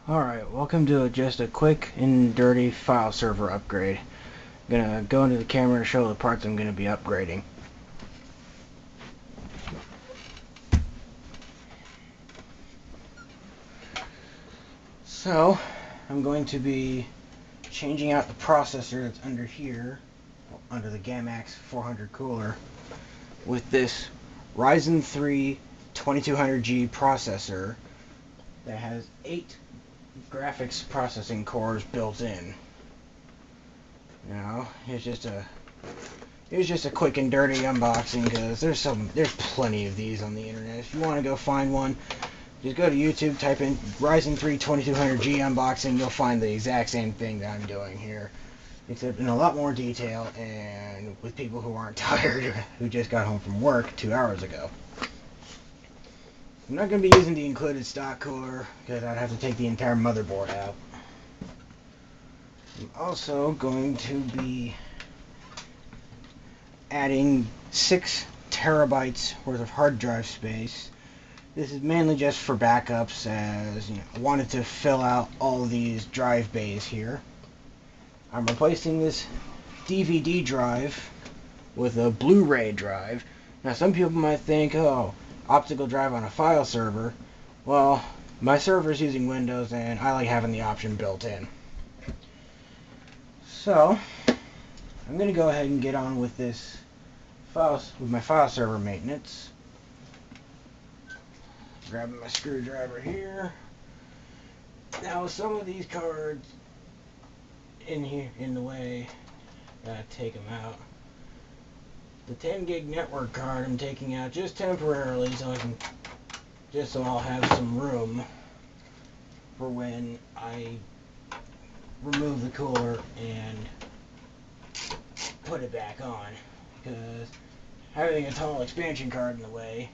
Alright, welcome to just a quick and dirty file server upgrade. I'm gonna go into the camera and show the parts I'm gonna be upgrading. So, I'm going to be changing out the processor that's under here, under the Gamax 400 cooler, with this Ryzen 3 2200G processor that has 8 graphics processing cores built in. Now, it's just a quick and dirty unboxing because there's plenty of these on the internet. If you want to go find one, just go to YouTube, type in Ryzen 3 2200G unboxing. You'll find the exact same thing that I'm doing here, except in a lot more detail and with people who aren't tired, who just got home from work 2 hours ago. I'm not going to be using the included stock cooler because I'd have to take the entire motherboard out. I'm also going to be adding 6 terabytes worth of hard drive space. This is mainly just for backups, as I wanted to fill out all these drive bays here. I'm replacing this DVD drive with a Blu-Ray drive. Now some people might think, oh, optical drive on a file server. Well, my server is using Windows and I like having the option built in. So, I'm going to go ahead and get on with my file server maintenance. Grabbing my screwdriver here. Now some of these cards in the way, gotta take them out. The 10 gig network card I'm taking out just temporarily so I'll have some room for when I remove the cooler and put it back on, because having a tunnel expansion card in the way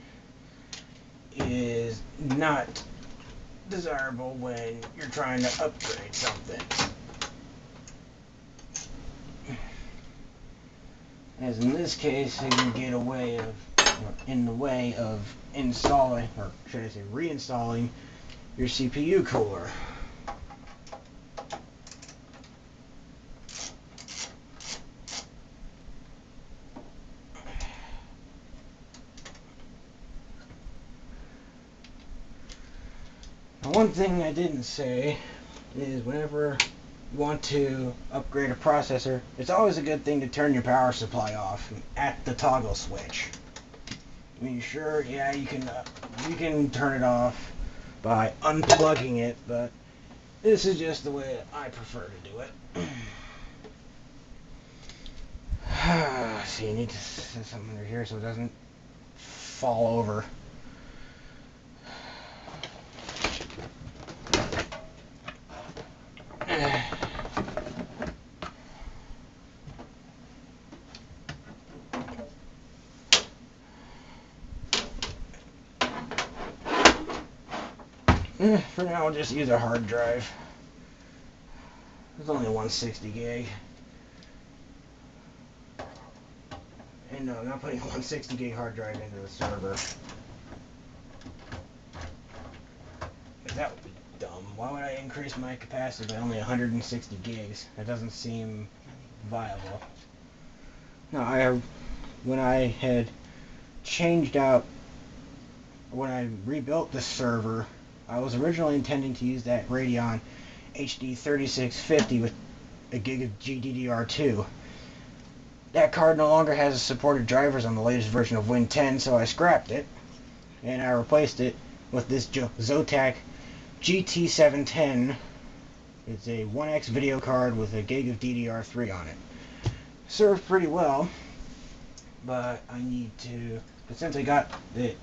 is not desirable when you're trying to upgrade something. As in this case, it can get in the way of installing, or should I say reinstalling, your CPU cooler. Now, one thing I didn't say is whenever you want to upgrade a processor, it's always a good thing to turn your power supply off at the toggle switch. I mean, sure, yeah, you can turn it off by unplugging it, but this is just the way I prefer to do it. See, you need to set something under here so it doesn't fall over. For now, I'll just use a hard drive. It's only a 160 gig. And no, I'm not putting a 160 gig hard drive into the server. That would be dumb. Why would I increase my capacity by only 160 gigs? That doesn't seem viable. No, when I rebuilt the server, I was originally intending to use that Radeon HD 3650 with a gig of GDDR2. That card no longer has supported drivers on the latest version of Win 10, so I scrapped it, and I replaced it with this Zotac GT710. It's a 1X video card with a gig of DDR3 on it. Served pretty well, but since I got the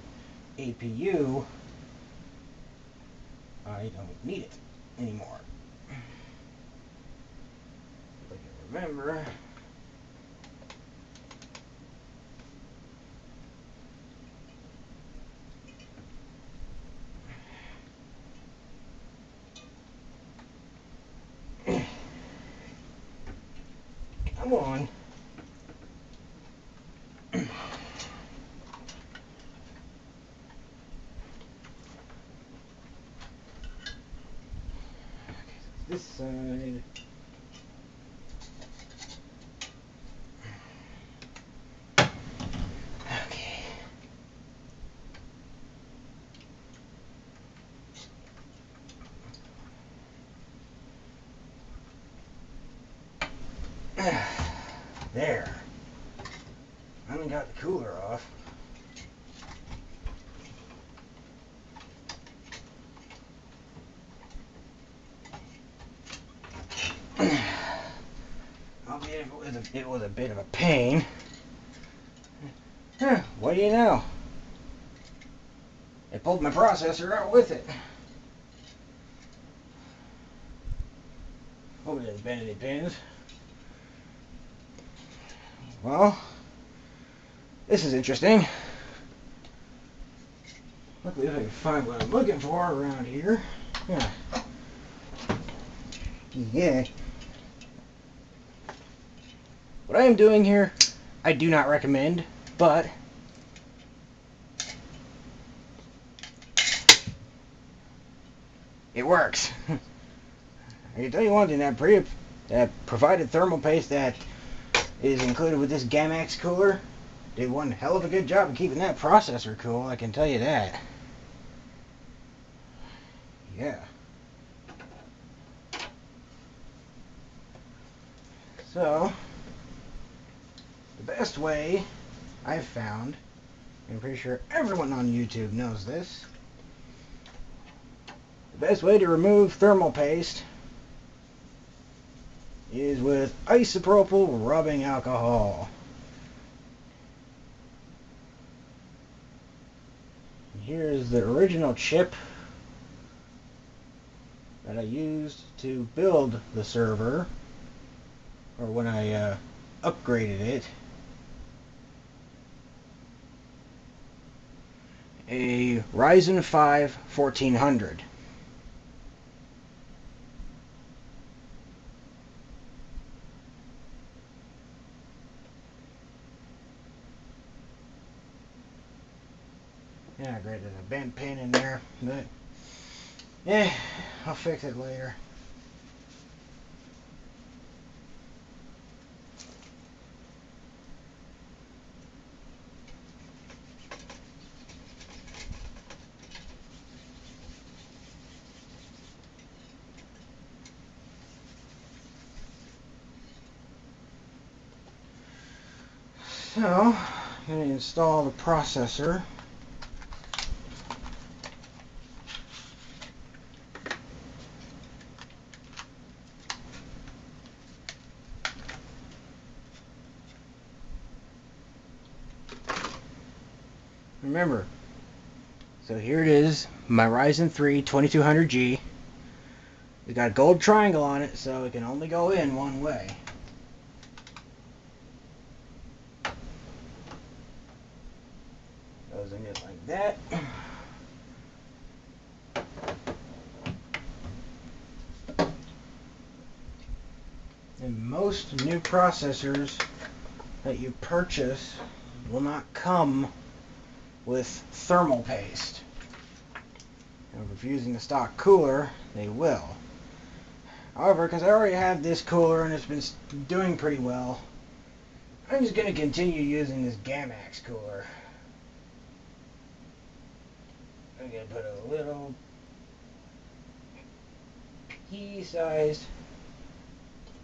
APU, I don't need it anymore. If I can remember. Come on. this side. Okay. There. I only got the cooler off. Albeit it was a bit of a pain. What do you know? It pulled my processor out with it. Hope it didn't bend any pins. Well, this is interesting. Luckily, if I can find what I'm looking for around here. Yeah. What I am doing here, I do not recommend, but it works. I can tell you one thing, that provided thermal paste that is included with this Gamax cooler did one hell of a good job of keeping that processor cool, I can tell you that. Yeah. So, the best way I've found, and I'm pretty sure everyone on YouTube knows this, the best way to remove thermal paste is with isopropyl rubbing alcohol. Here's the original chip that I used to build the server, or when I upgraded it. A Ryzen 5 1400. Yeah, great, there's a bent pin in there, but yeah, I'll fix it later. So, I'm going to install the processor. Remember, so here it is, my Ryzen 3 2200G. It's got a gold triangle on it, so it can only go in one way. Goes in it like that. And most new processors that you purchase will not come with thermal paste. And if you're using a stock cooler, they will. However, because I already have this cooler and it's been doing pretty well, I'm just going to continue using this Gamax cooler. I'm going to put a little pea-sized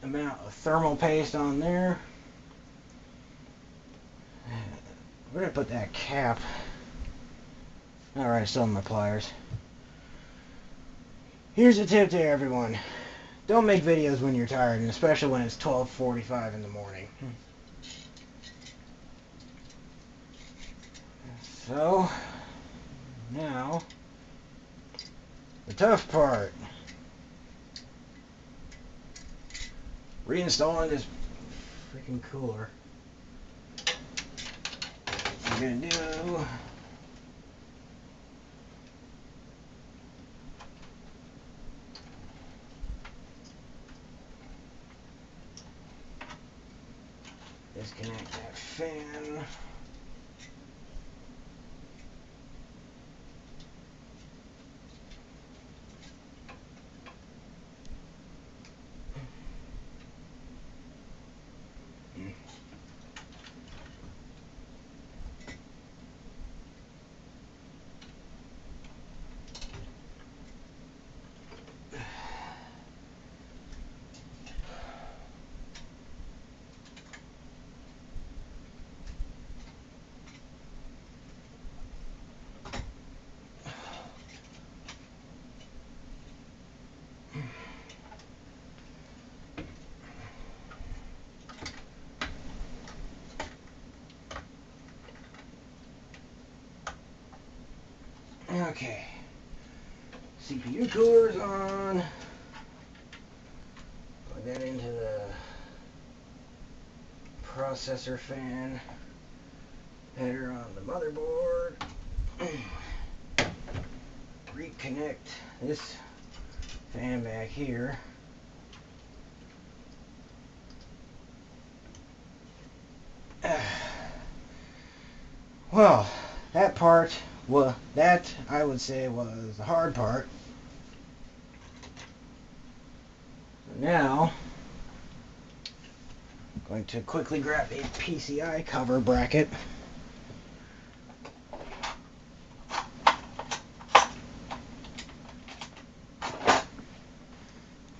amount of thermal paste on there. Where did I put that cap? Alright, still in my pliers. Here's a tip to everyone. Don't make videos when you're tired, and especially when it's 12:45 in the morning. So, now, the tough part. Reinstalling this freaking cooler. What I'm gonna do, disconnect that fan. Okay. CPU cooler is on. Plug that into the processor fan. Header on the motherboard. Reconnect this fan back here. Well, that part, that I would say was the hard part. So now, I'm going to quickly grab a PCI cover bracket.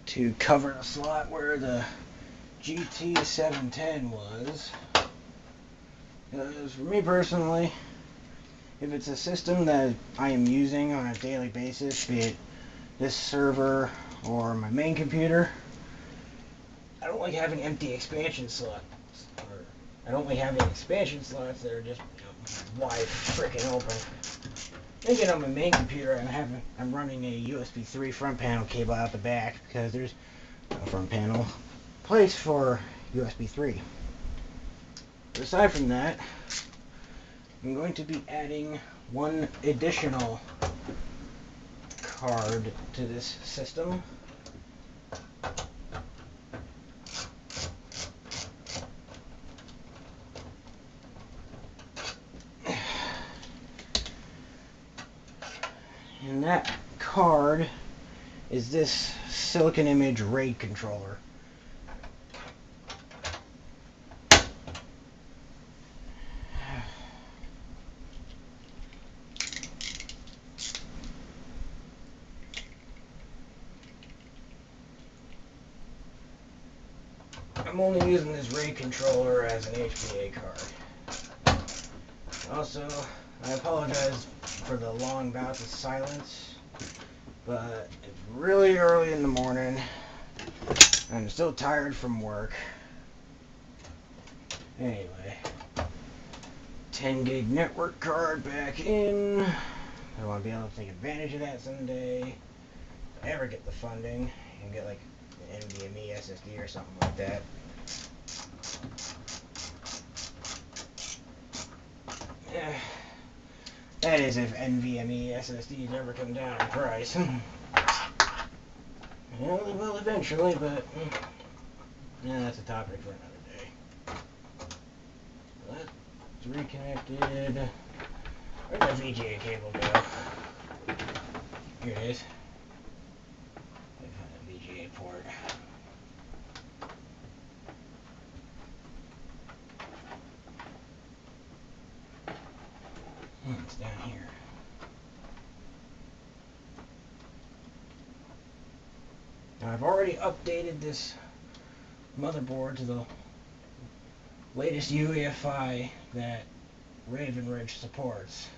To cover the slot where the GT710 was. Because for me personally, if it's a system that I am using on a daily basis, be it this server or my main computer, I don't like having empty expansion slots. Or I don't like having expansion slots that are just wide freaking open. Thinking on my main computer, I'm running a USB 3 front panel cable out the back because there's a front panel place for USB 3. But aside from that, I'm going to be adding one additional card to this system. And that card is this Silicon Image RAID controller. I'm only using this RAID controller as an HPA card. Also, I apologize for the long bouts of silence, but it's really early in the morning. I'm still tired from work. Anyway, 10 gig network card back in. I want to be able to take advantage of that someday. If I ever get the funding and get like an NVMe SSD or something like that. That is if NVMe SSDs ever come down in price. Well, they will eventually, but that's a topic for another day. That's reconnected. Where'd that VGA cable go? Here it is. I found a VGA port. It's down here. Now I've already updated this motherboard to the latest UEFI that Raven Ridge supports.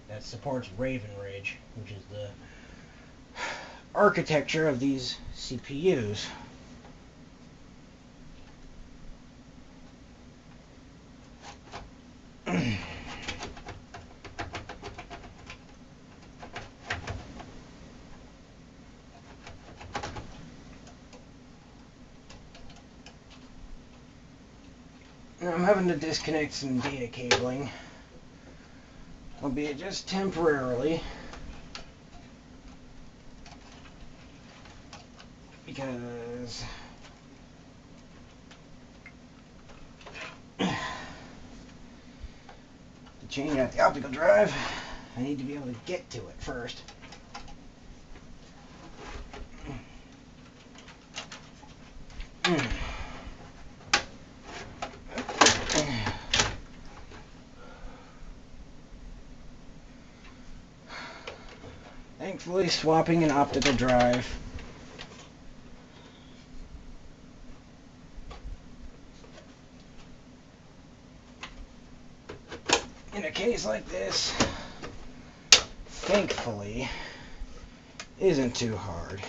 That supports Raven Ridge, which is the architecture of these CPUs. I'm having to disconnect some data cabling, albeit just temporarily, because to change out the optical drive, I need to be able to get to it first. Thankfully, swapping an optical drive in a case like this, thankfully, isn't too hard.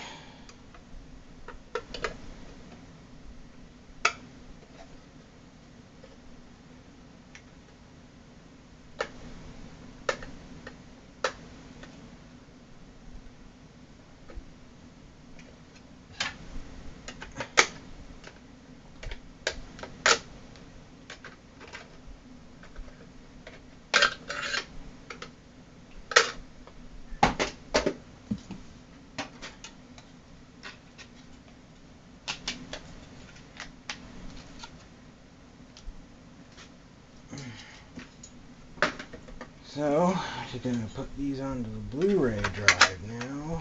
So, I'm just going to put these onto the Blu-ray drive now.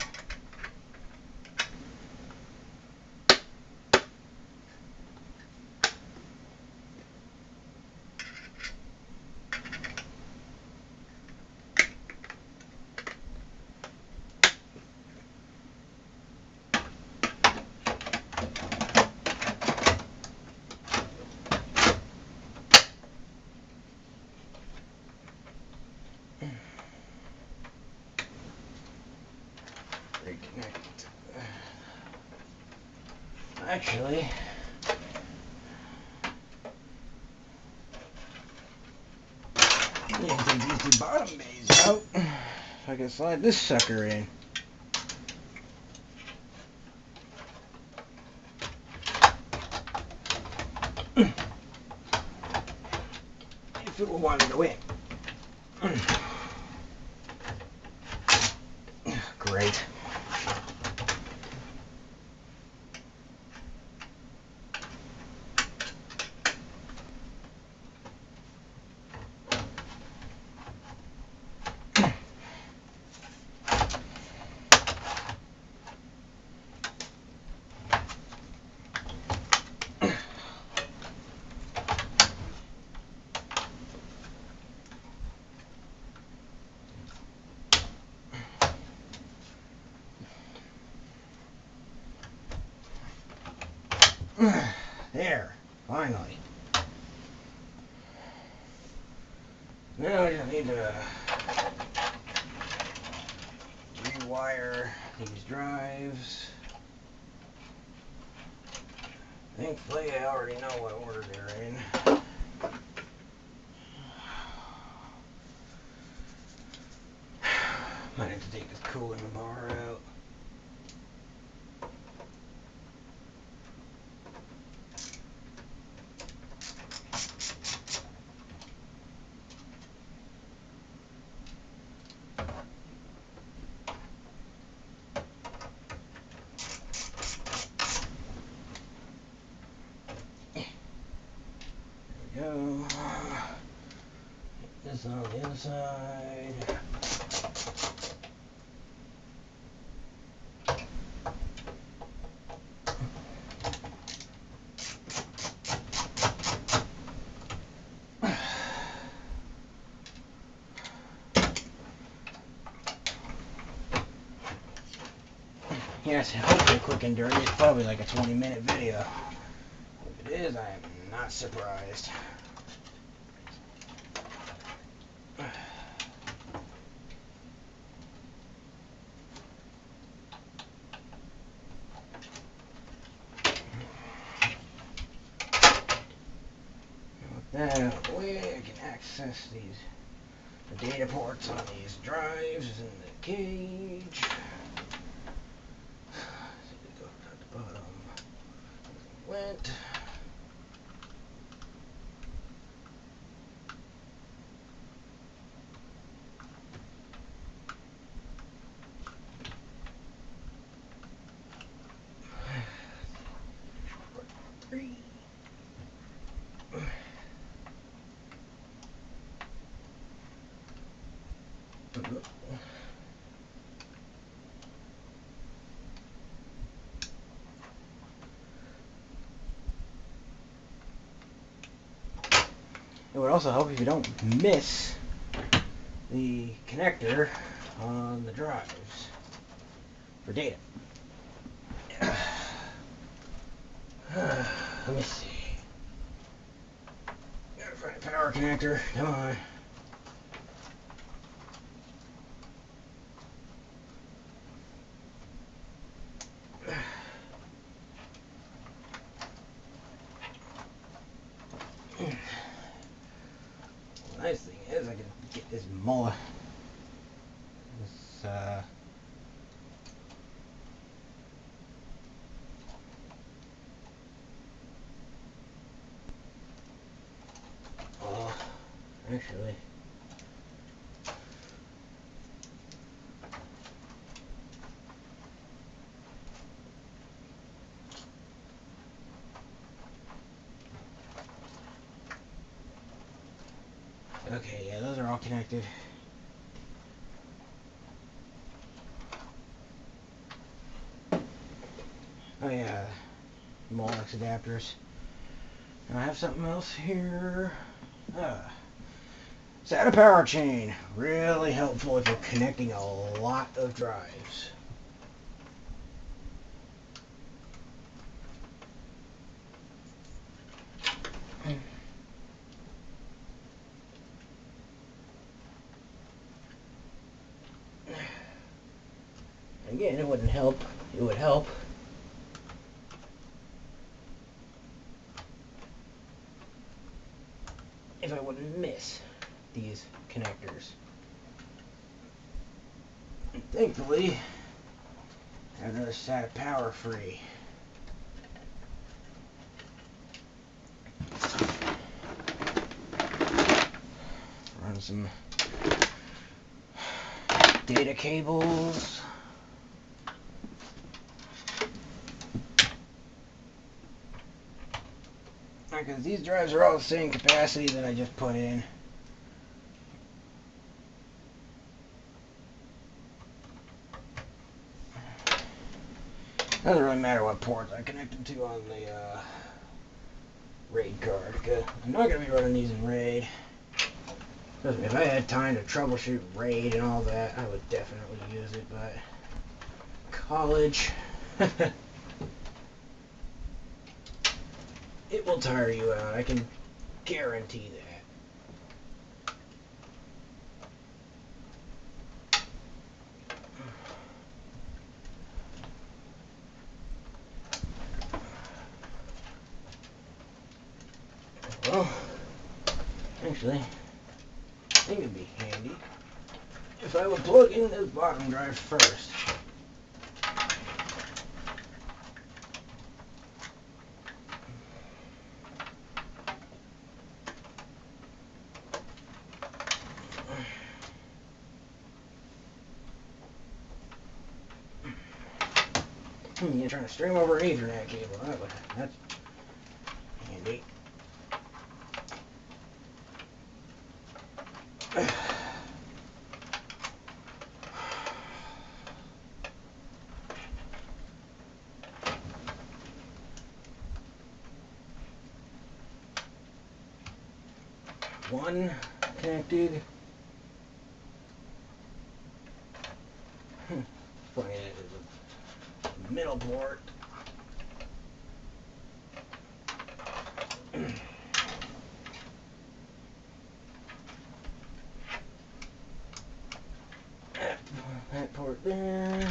Reconnect. Actually, I need to take these two bottom bays out so I can slide this sucker in. If it will want to go in. Great. There, finally. Now I just need to rewire these drives. Thankfully, I already know what order they're in. Might have to take this cooling bar out. Go. This on the inside. Yes, hopefully quick and dirty. It's probably like a 20-minute video. If it is, I am not surprised. With that out of the way, I can access the data ports on these drives in the cage. Go top to bottom. Went. Three. It would also help if you don't miss the connector on the drives for data. Let me see. Gotta find a power connector. Come on. The nice thing is I can get this mullet. This actually. Okay, yeah, those are all connected. Oh yeah, Molex adapters. And I have something else here. SATA power chain. Really helpful if you're connecting a lot of drives. Again, it wouldn't help. It would help if I wouldn't miss these connectors. And thankfully, I have another SATA power free. Run some data cables. Because these drives are all the same capacity that I just put in. Doesn't really matter what ports I connect them to on the RAID card. Cause I'm not going to be running these in RAID. If I had time to troubleshoot RAID and all that, I would definitely use it, but college, it will tire you out. I can guarantee that. Well, actually, I think it'd be handy if I would plug in this bottom drive first. You're trying to stream over an Ethernet cable. That's handy. One connected. Funny, it is a middle port. That port there.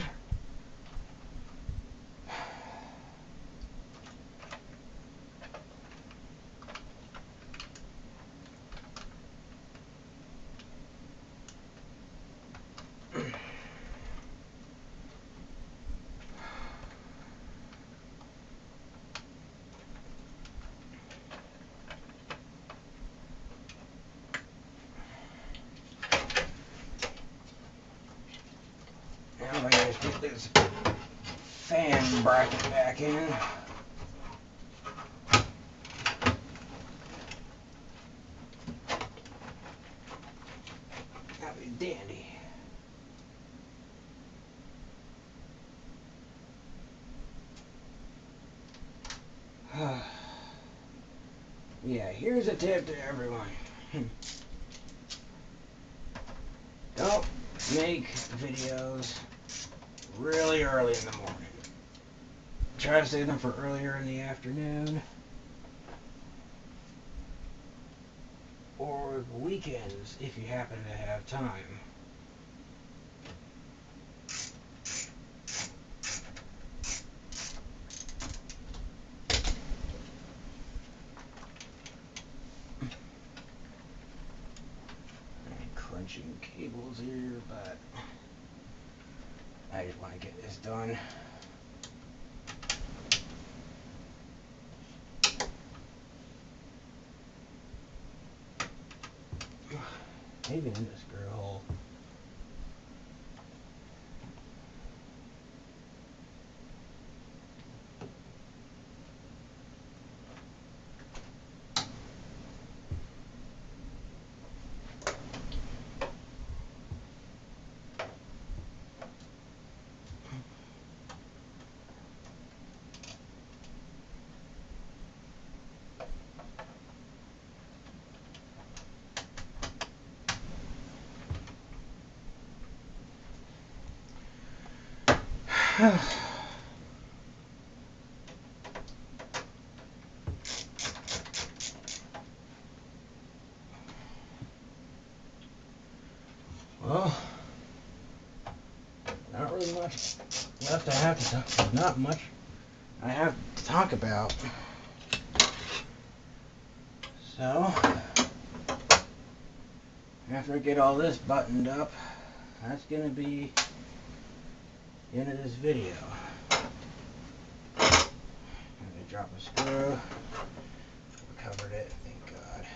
Now I gotta just get this fan bracket back in. That'd be dandy. Yeah, here's a tip to everyone. Don't make videos really early in the morning. Try to save them for earlier in the afternoon or weekends if you happen to have time. Crunching cables here, but I just want to get this done. Maybe in the screw hole. Well, not really much left I have to talk. Not much I have to talk about. So, after I get all this buttoned up, that's gonna be the end of this video. I'm gonna drop a screw. Covered it, thank God.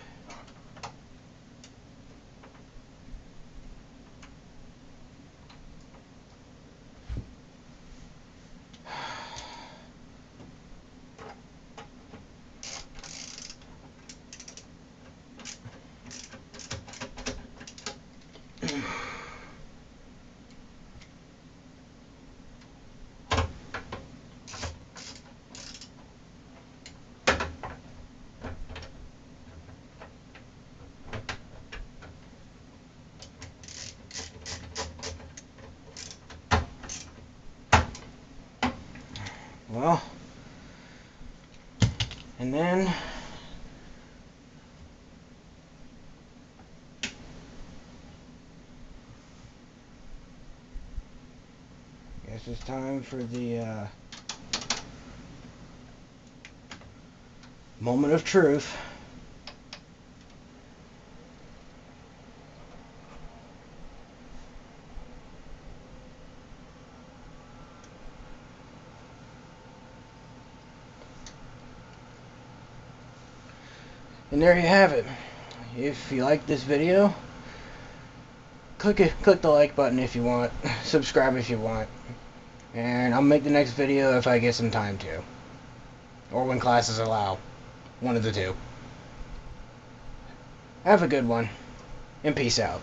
Well, and then guess it's time for the moment of truth. And there you have it. If you like this video, click the like button if you want, subscribe if you want, and I'll make the next video if I get some time to, or when classes allow, one of the two. Have a good one, and peace out.